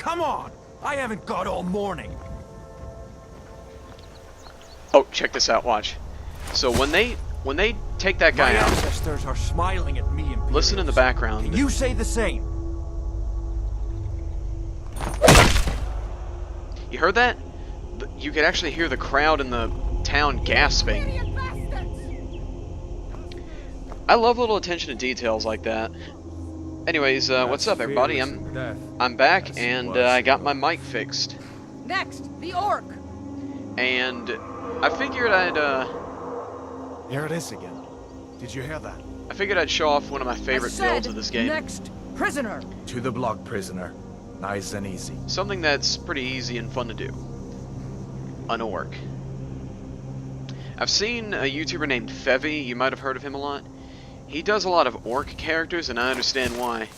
Come on! I haven't got all morning. Oh, check this out, watch. So when they take that guy My out, ancestors are smiling at me. listen in the background. Can you say the same? You heard that? You could actually hear the crowd in the town gasping. I love little attention to details like that. Anyways, what's up, everybody? I'm back, and I got my mic fixed. Next, the orc. And I figured I'd Here it is again. Did you hear that? I figured I'd show off one of my favorite builds of this game. Next, prisoner. To the block, prisoner. Nice and easy. Something that's pretty easy and fun to do. An orc. I've seen a YouTuber named Fevy. You might have heard of him a lot. He does a lot of orc characters, and I understand why.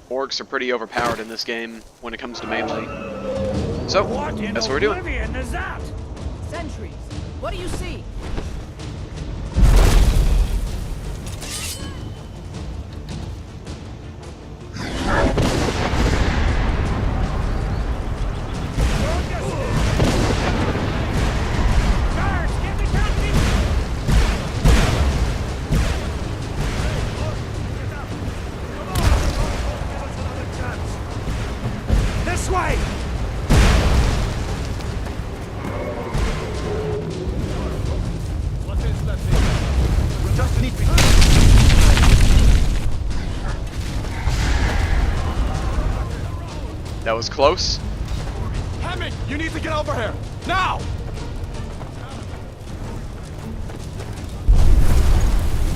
Orcs are pretty overpowered in this game when it comes to melee. So, that's what we're doing. Is that? Sentries. What do you see? This way! We just need to... That was close. Hemming, you need to get over here! Now!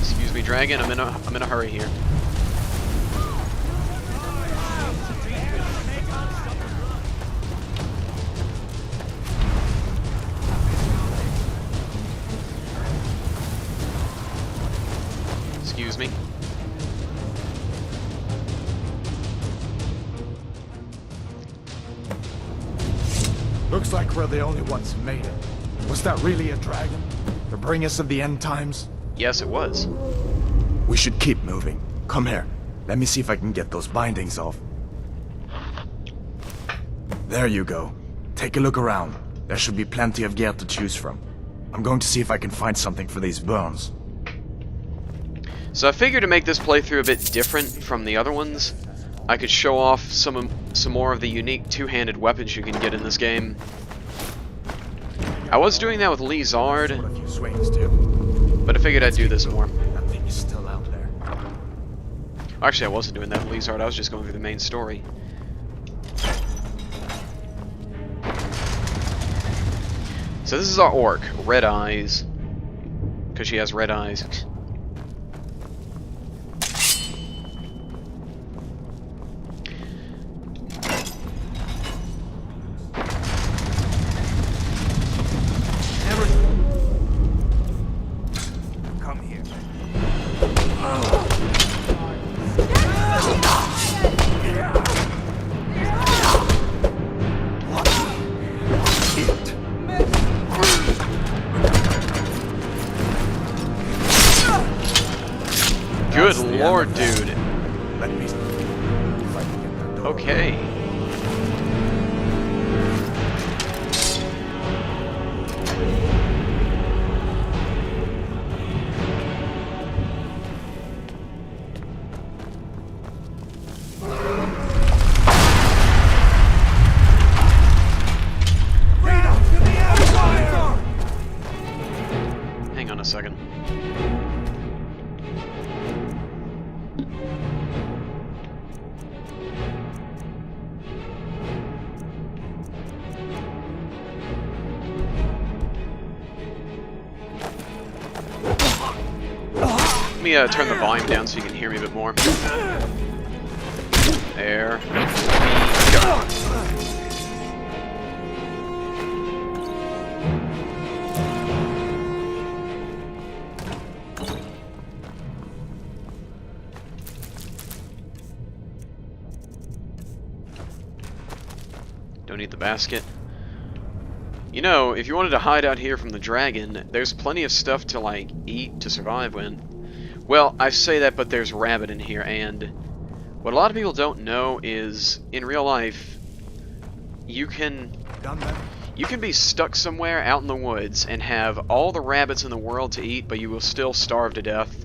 Excuse me, Dragon. I'm in a hurry here. Excuse me. Looks like we're the only ones who made it. Was that really a dragon? To bring us of the end times? Yes, it was. We should keep moving. Come here. Let me see if I can get those bindings off. There you go. Take a look around. There should be plenty of gear to choose from. I'm going to see if I can find something for these burns. So I figured to make this playthrough a bit different from the other ones, I could show off some more of the unique two-handed weapons you can get in this game. I was doing that with Lee Zard, What a few swings too. but I figured I'd do this more. That thing is still out there. Actually, I wasn't doing that with Lee Zard, I was just going through the main story. So this is our orc, Red Eyes, because she has red eyes. Come here. Good That's the lord, end of that. dude. Let me see if I can get that door. Okay. Hang on a second. Let me turn the volume down so you can hear me a bit more. There we go. Don't need the basket. You know, if you wanted to hide out here from the dragon, there's plenty of stuff to, like, eat to survive when. Well, I say that, but there's rabbit in here, and what a lot of people don't know is, in real life, you can Done then? you can be stuck somewhere out in the woods and have all the rabbits in the world to eat, but you will still starve to death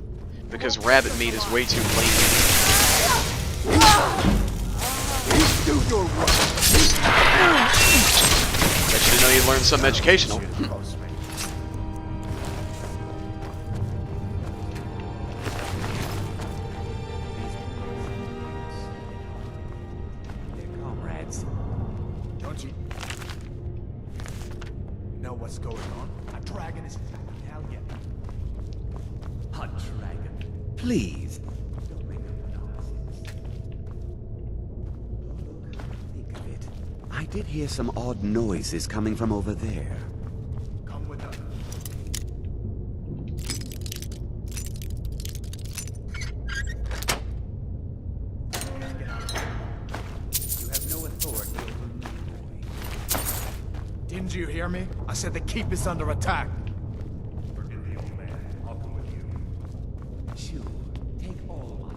because rabbit meat is way too clean. Do your work. Bet you didn't know you'd learn something educational. Comrades. Don't you know what's going on? A dragon is hell yeah. A dragon. Please. Don't make up nonsense. Think of it. I did hear some odd noises coming from over there. Come with us. You have no authority over me, boy. Didn't you hear me? I said the keep is under attack. Forgive me, old man. I'll come with you. Sure. Take all my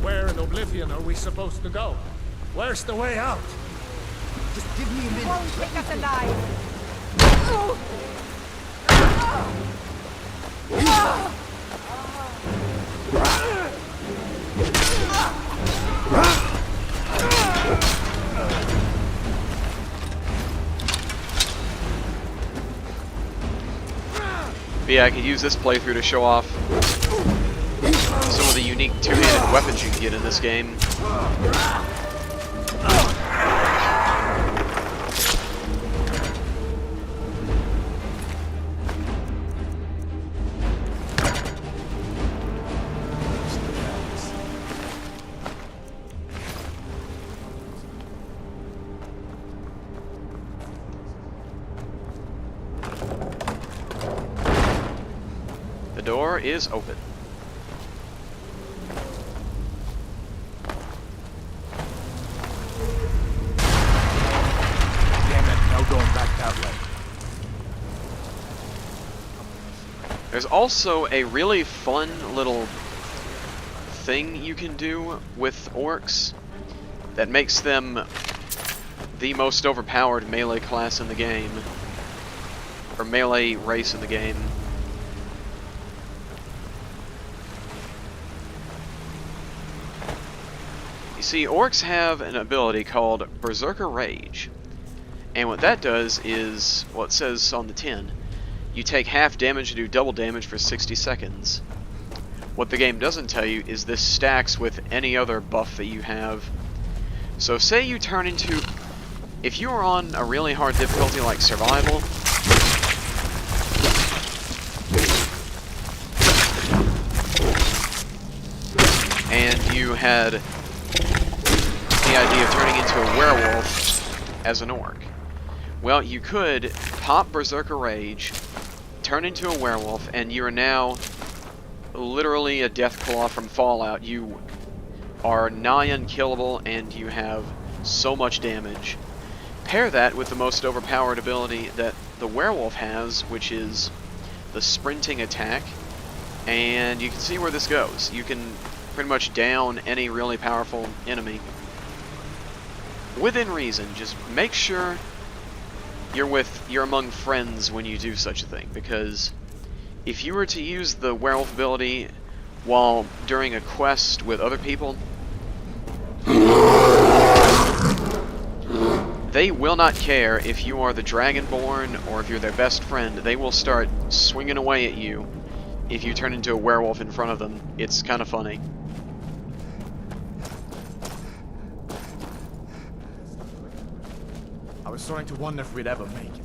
Where in Oblivion are we supposed to go? Where's the way out? Just give me a minute. Won't take us alive. But yeah, I could use this playthrough to show off some of the unique two-handed weapons you can get in this game. The door is open. Damn it, no going back that way. There's also a really fun little thing you can do with orcs that makes them the most overpowered melee class in the game, or melee race in the game. You see, orcs have an ability called Berserker Rage, and what that does is, well, it says on the tin, you take half damage and do double damage for 60 seconds. What the game doesn't tell you is this stacks with any other buff that you have. So say you turn into, if you are on a really hard difficulty like survival, and you had the idea of turning into a werewolf as an orc. Well, you could pop Berserker Rage, turn into a werewolf, and you are now literally a Deathclaw from Fallout. You are nigh unkillable, and you have so much damage. Pair that with the most overpowered ability that the werewolf has, which is the sprinting attack, and you can see where this goes. You can pretty much down any really powerful enemy within reason. Just make sure you're among friends when you do such a thing, because if you were to use the werewolf ability while during a quest with other people, they will not care if you are the Dragonborn or if you're their best friend. They will start swinging away at you if you turn into a werewolf in front of them. It's kind of funny. I was starting to wonder if we'd ever make it.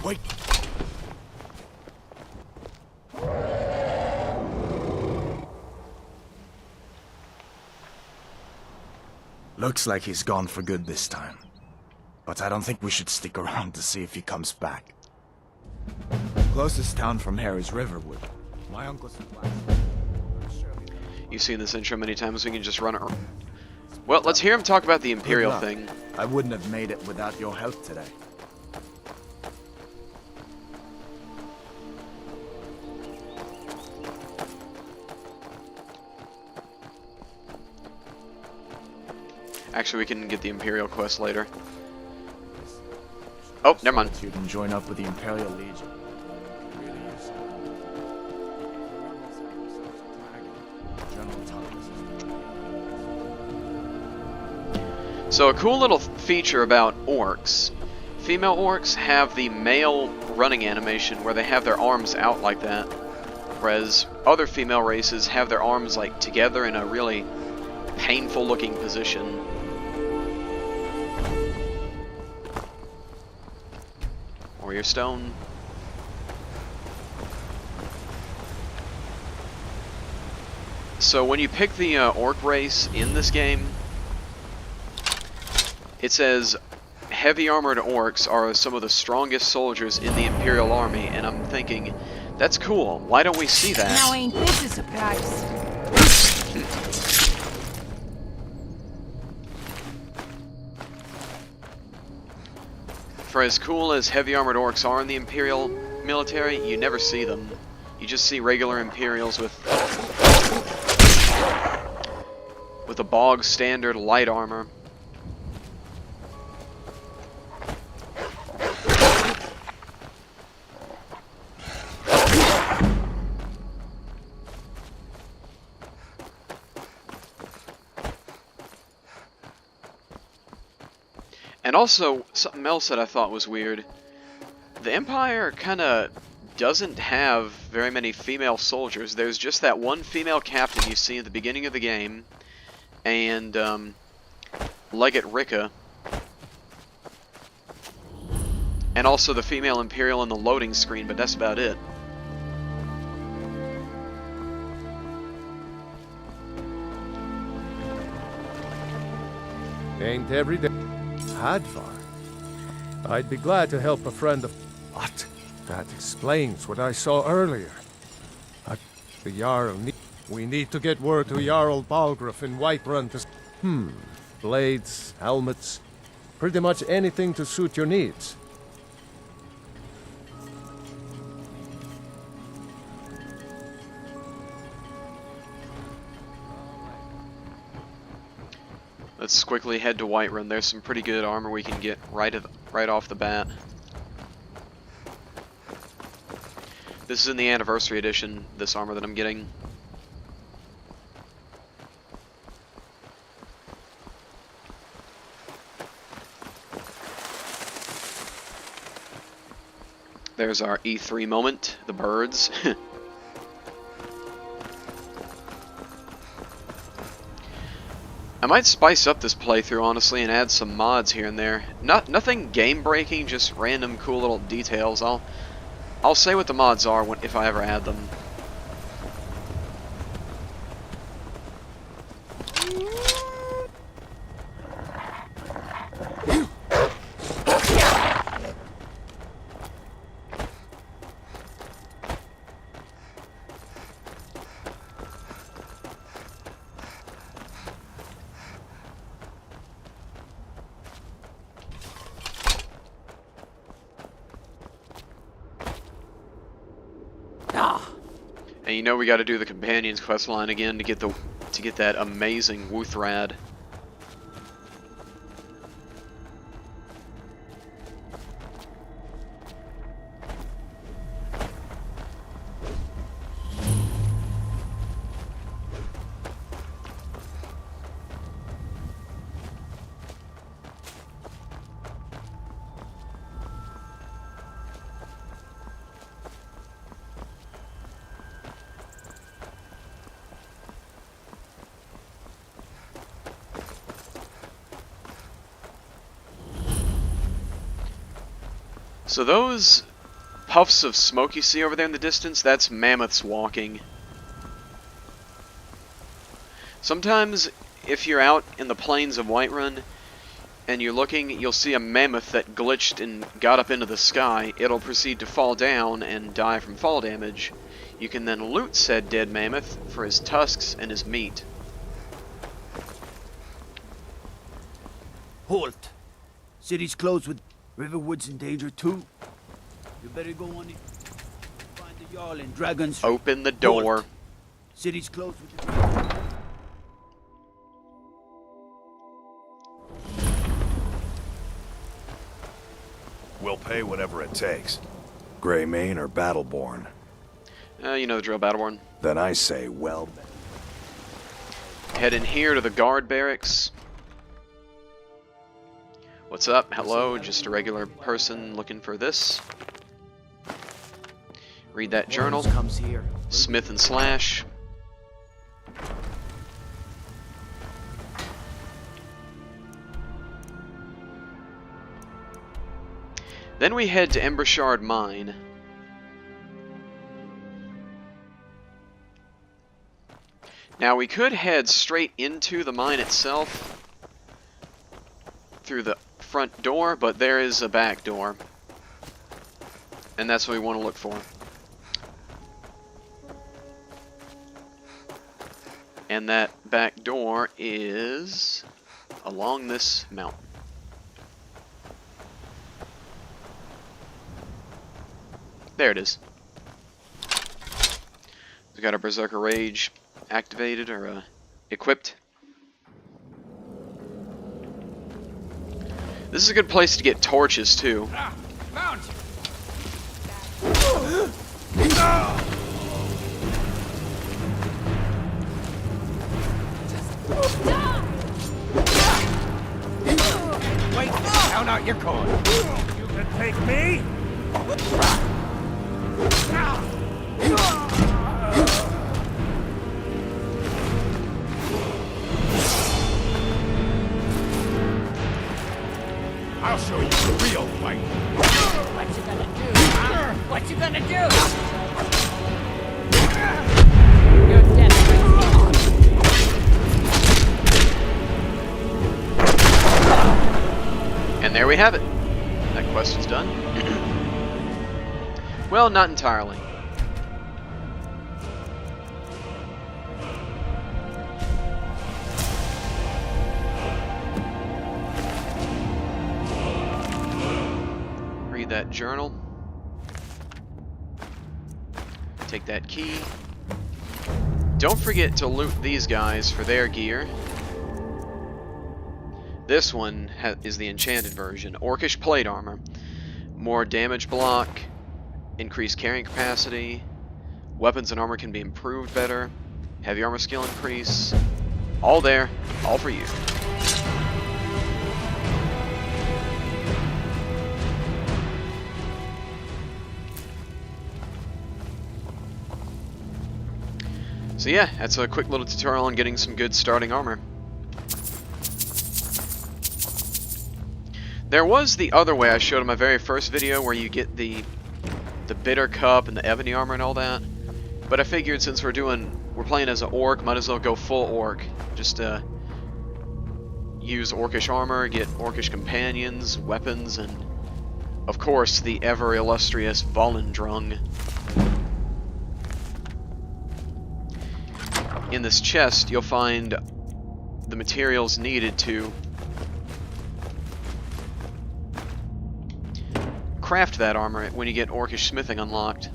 Wait! Looks like he's gone for good this time. But I don't think we should stick around to see if he comes back. Closest town from here is Riverwood. My uncle's a blacksmith. You've seen this intro many times, we can just run it. Well, let's hear him talk about the Imperial Good luck. thing. I wouldn't have made it without your help today. Actually, we can get the Imperial quest later. Oh, never mind. You can join up with the Imperial Legion. So a cool little feature about orcs. Female orcs have the male running animation where they have their arms out like that. Whereas other female races have their arms like together in a really painful looking position. Warrior Stone. So when you pick the orc race in this game, it says heavy armored orcs are some of the strongest soldiers in the Imperial Army, and I'm thinking, that's cool. Why don't we see that? Now ain't this a surprise? For as cool as heavy armored orcs are in the Imperial military, you never see them. You just see regular Imperials with a bog standard light armor. And also, something else that I thought was weird. The Empire kinda doesn't have very many female soldiers. There's just that one female captain you see at the beginning of the game, and Legate Rika. And also the female Imperial in the loading screen, but that's about it. Ain't every day. Hadvar. I'd be glad to help a friend of... What? That explains what I saw earlier. The Jarl we need to get word to Jarl Balgruuf in Whiterun to... Blades, helmets, pretty much anything to suit your needs. Let's quickly head to Whiterun. There's some pretty good armor we can get right off the bat. This is in the Anniversary Edition, this armor that I'm getting. There's our E3 moment, the birds. I might spice up this playthrough, honestly, and add some mods here and there. Nothing game-breaking, just random cool little details. I'll say what the mods are if I ever add them. And you know we got to do the Companions quest line again to get that amazing Wuthrad. So those puffs of smoke you see over there in the distance, that's mammoths walking. Sometimes, if you're out in the plains of Whiterun, and you're looking, you'll see a mammoth that glitched and got up into the sky. It'll proceed to fall down and die from fall damage. You can then loot said dead mammoth for his tusks and his meat. Halt! City's closed with Riverwood's in danger too. You better go on in. Find the Jarl and Dragons. Open the door. Halt. City's closed with the... We'll pay whatever it takes. Greymane or Battleborn? You know the drill, Battleborn. Then I say, well... Head in here to the guard barracks. What's up? Hello, just a regular person looking for this. Read that journal. Comes here. Smith and Slash. Then we head to Embershard Mine. Now we could head straight into the mine itself through the front door, but there is a back door. And that's what we want to look for. And that back door is along this mountain. There it is. We got our Berserker Rage activated or equipped. This is a good place to get torches too. Found Wait, count out your coin. You can take me? I'll show you the real fight. What you gonna do? What you gonna do? You're dead. And there we have it. That quest is done. Well, not entirely. Read that journal. Take that key. Don't forget to loot these guys for their gear. This one is the enchanted version. Orcish plate armor. More damage block. Increased carrying capacity. Weapons and armor can be improved better. Heavy armor skill increase. All there. All for you. So yeah, that's a quick little tutorial on getting some good starting armor. There was the other way I showed in my very first video where you get the bitter cup and the ebony armor and all that. But I figured since we're playing as an orc, might as well go full orc. Just use orcish armor, get orcish companions, weapons, and of course the ever illustrious Volendrung. In this chest you'll find the materials needed to craft that armor when you get orcish smithing unlocked.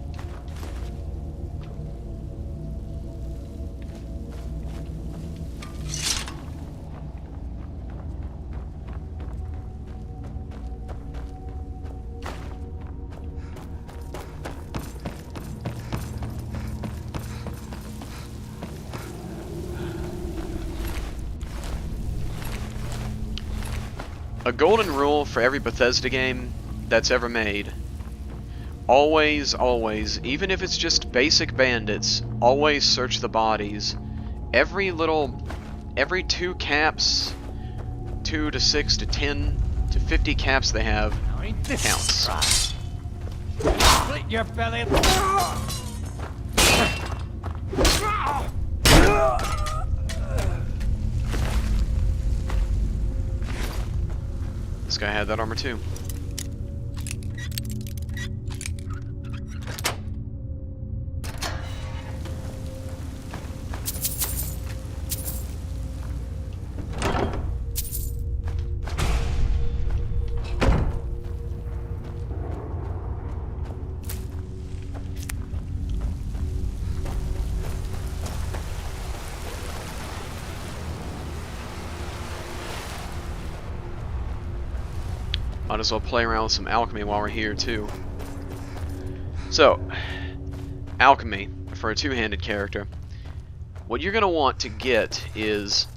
A golden rule for every Bethesda game that's ever made. Always, always, even if it's just basic bandits, always search the bodies. Every 2 caps, 2 to 6 to 10 to 50 caps they have, counts. Split your belly. This guy had that armor too. Might as well play around with some alchemy while we're here too. So, alchemy for a two-handed character. What you're gonna want to get is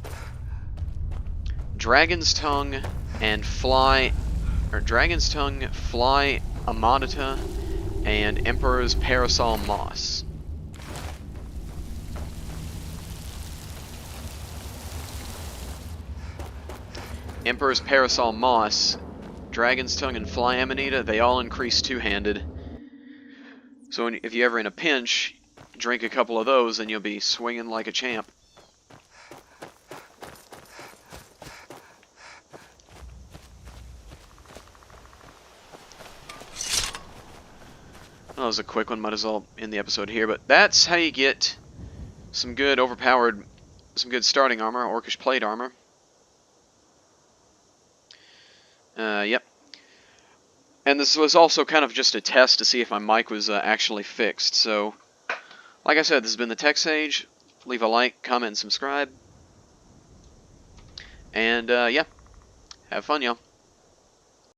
Dragon's Tongue and Fly, or Dragon's Tongue, Fly Amonita, and Emperor's Parasol Moss. Emperor's Parasol Moss, Dragon's Tongue, and Fly Amanita, they all increase two-handed. So if you're ever in a pinch, drink a couple of those and you'll be swinging like a champ. That was a quick one, might as well end the episode here, but that's how you get some good overpowered, some good starting armor, Orcish plate armor. Yep. And this was also kind of just a test to see if my mic was actually fixed. So, like I said, this has been the Tech Sage. Leave a like, comment, and subscribe. And, yeah. Have fun, y'all.